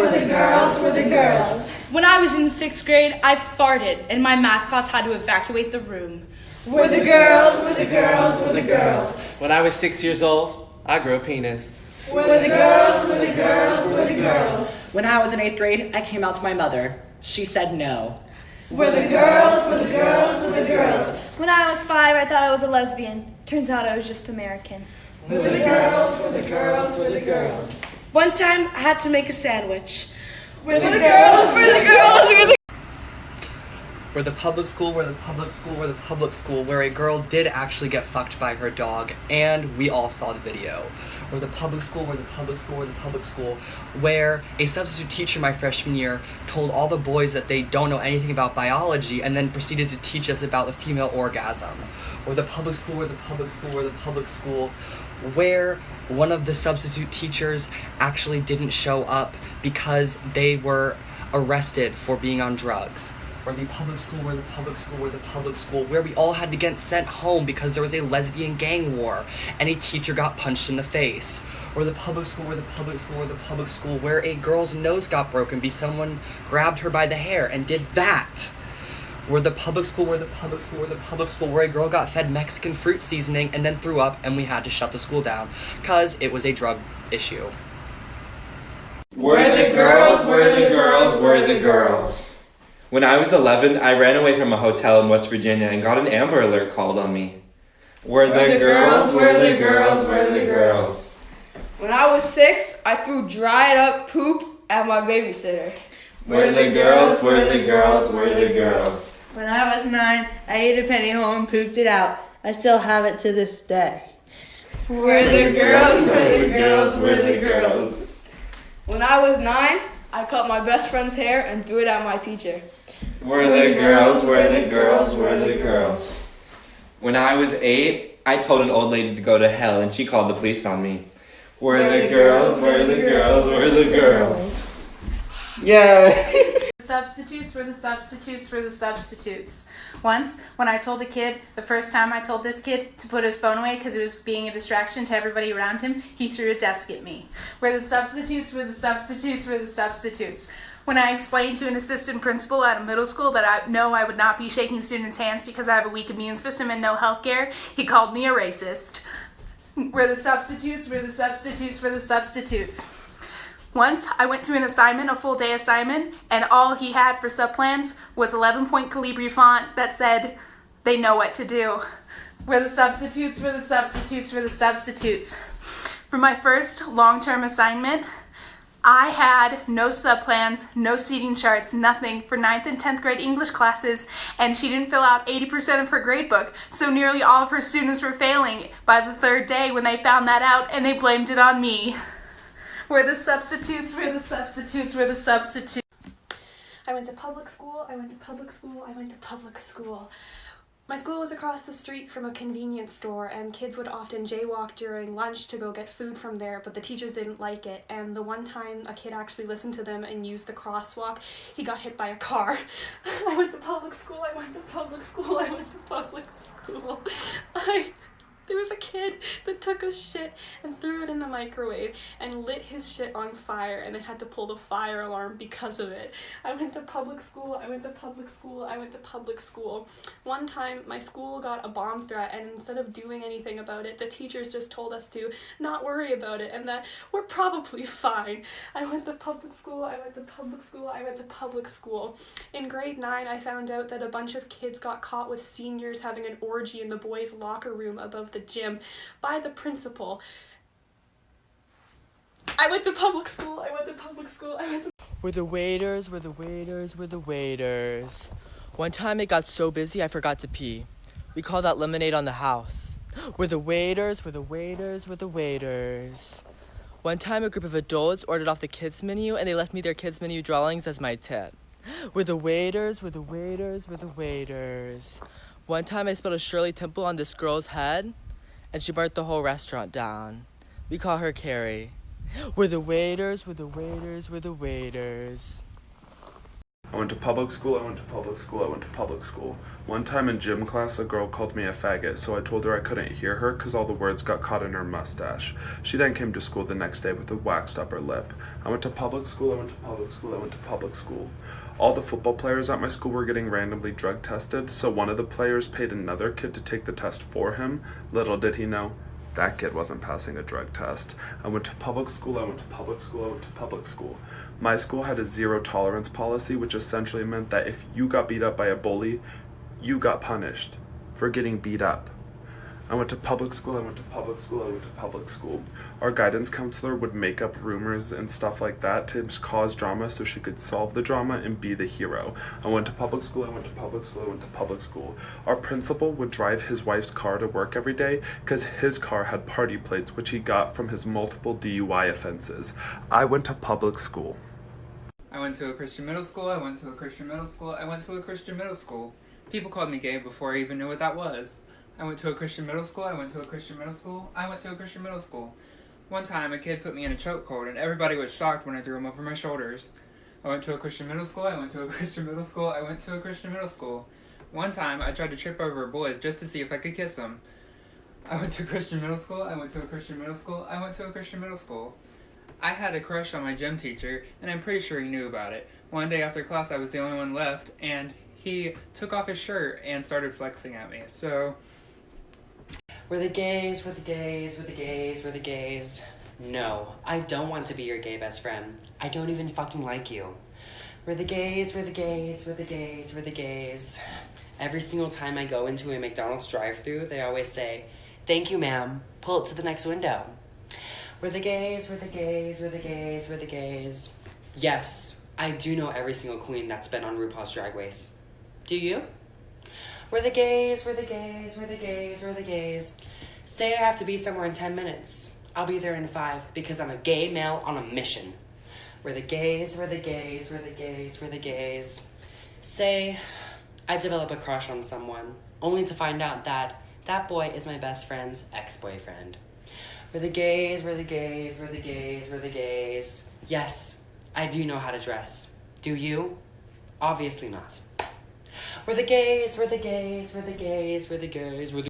were the girls, were the girls. When I was in 6th grade, I farted, and my math class had to evacuate the room. Were the girls, were the girls, were the girls. When I was 6 years old, I grew a penis. Were the girls, were the girls, were the girls. When I was in 8th grade, I came out to my mother. She said no. Were the girls, were the girls, were the girls. When I was 5, I thought I was a lesbian. Turns out I was just American. Were the girls, were the girls, were the girls. One time, I had to make a sandwich. Were the girls, were the girls, were the Where the public school, where the public school, where the public school, where a girl did actually get fucked by her dog, and we all saw the video. Where the public school, where the public school, where the public school, where a substitute teacher my freshman year told all the boys that they don't know anything about biology and then proceeded to teach us about the female orgasm. Or the public school, where the public school, where the public school, where one of the substitute teachers actually didn't show up because they were arrested for being on drugs. Or the public school, where the public school, where the public school, where we all had to get sent home because there was a lesbian gang war and a teacher got punched in the face. Or the public school, where the public school, where the public school, where a girl's nose got broken because someone grabbed her by the hair and did that. Where the public school, where the public school, where the public school, where a girl got fed Mexican fruit seasoning and then threw up and we had to shut the school down because it was a drug issue. Were the girls, were the girls, were the girls. When I was 11, I ran away from a hotel in West Virginia and got an Amber Alert called on me. Were the girls, were the girls, were the girls. When I was 6, I threw dried up poop at my babysitter. Were the girls, were the girls, were the girls. When I was 9, I ate a penny hole and pooped it out. I still have it to this day. Were the girls, were the girls, were the girls. When I was 9, I cut my best friend's hair and threw it at my teacher. Were the girls, were the girls, were the girls. When I was 8, I told an old lady to go to hell and she called the police on me. Were the girls, were the girls, were the girls. Yeah. Substitutes were the substitutes were the substitutes. Once, when I told a kid, the first time I told this kid to put his phone away because it was being a distraction to everybody around him, he threw a desk at me. Where the substitutes were the substitutes were the substitutes. When I explained to an assistant principal at a middle school that I would not be shaking students' hands because I have a weak immune system and no health care, he called me a racist. Where the substitutes were the substitutes were the substitutes. Once, I went to an assignment, a full-day assignment, and all he had for subplans was 11-point Calibri font that said, "They know what to do." Where the substitutes were the substitutes were the substitutes. For my first long-term assignment, I had no subplans, no seating charts, nothing for 9th and 10th grade English classes, and she didn't fill out 80% of her gradebook, so nearly all of her students were failing by the 3rd day when they found that out, and they blamed it on me. Where the substitutes were the substitutes were the substitutes. I went to public school, I went to public school, I went to public school. My school was across the street from a convenience store, and kids would often jaywalk during lunch to go get food from there, but the teachers didn't like it. And the one time a kid actually listened to them and used the crosswalk, he got hit by a car. I went to public school, I went to public school, I went to public school. There was a kid that took a shit and threw it in the microwave and lit his shit on fire, and they had to pull the fire alarm because of it. I went to public school, I went to public school, I went to public school. One time my school got a bomb threat, and instead of doing anything about it, the teachers just told us to not worry about it and that we're probably fine. I went to public school, I went to public school, I went to public school. In grade 9, I found out that a bunch of kids got caught with seniors having an orgy in the boys' locker room above the gym by the principal. I went to public school, I went to public school, I went to... We're the waiters, we're the waiters, we're the waiters. One time it got so busy I forgot to pee. We call that lemonade on the house. We're the waiters, we're the waiters, we're the waiters. One time a group of adults ordered off the kids menu and they left me their kids menu drawings as my tip. We're the waiters, we're the waiters, we're the waiters. One time I spilled a Shirley Temple on this girl's head and she burnt the whole restaurant down. We call her Carrie. We're the waiters, we're the waiters, we're the waiters. I went to public school, I went to public school, I went to public school. One time in gym class, a girl called me a faggot, so I told her I couldn't hear her because all the words got caught in her mustache. She then came to school the next day with a waxed upper lip. I went to public school, I went to public school, I went to public school. All the football players at my school were getting randomly drug tested, so one of the players paid another kid to take the test for him. Little did he know, that kid wasn't passing a drug test. I went to public school, I went to public school, I went to public school. My school had a zero tolerance policy, which essentially meant that if you got beat up by a bully, you got punished for getting beat up. I went to public school, I went to public school, I went to public school. Our guidance counselor would make up rumors and stuff like that to cause drama so she could solve the drama and be the hero. I went to public school, I went to public school, I went to public school. Our principal would drive his wife's car to work every day because his car had party plates which he got from his multiple DUI offenses. I went to public school. I went to a Christian middle school, I went to a Christian middle school, I went to a Christian middle school. People called me gay before I even knew what that was. I went to a Christian middle school, I went to a Christian middle school, I went to a Christian middle school. One time a kid put me in a chokehold and everybody was shocked when I threw him over my shoulders. I went to a Christian middle school, I went to a Christian middle school, I went to a Christian middle school. One time I tried to trip over a boy just to see if I could kiss him. I went to a Christian middle school, I went to a Christian middle school, I went to a Christian middle school. I had a crush on my gym teacher, and I'm pretty sure he knew about it. One day after class, I was the only one left, and he took off his shirt and started flexing at me, so... We're the gays, we're the gays, we're the gays, we're the gays. No, I don't want to be your gay best friend. I don't even fucking like you. We're the gays, we're the gays, we're the gays, we're the gays. Every single time I go into a McDonald's drive-thru, they always say, "Thank you, ma'am. Pull it to the next window." We're the gays, we're the gays, we're the gays, we're the gays. Yes, I do know every single queen that's been on RuPaul's Drag Race. Do you? We're the gays, we're the gays, we're the gays, we're the gays. Say I have to be somewhere in 10 minutes. I'll be there in 5 because I'm a gay male on a mission. We're the gays, we're the gays, we're the gays, we're the gays. Say I develop a crush on someone, only to find out that that boy is my best friend's ex-boyfriend. We're the gays, we're the gays, we're the gays, we're the gays. Yes, I do know how to dress. Do you? Obviously not. We're the gays, we're the gays, we're the gays, we're the gays, we're the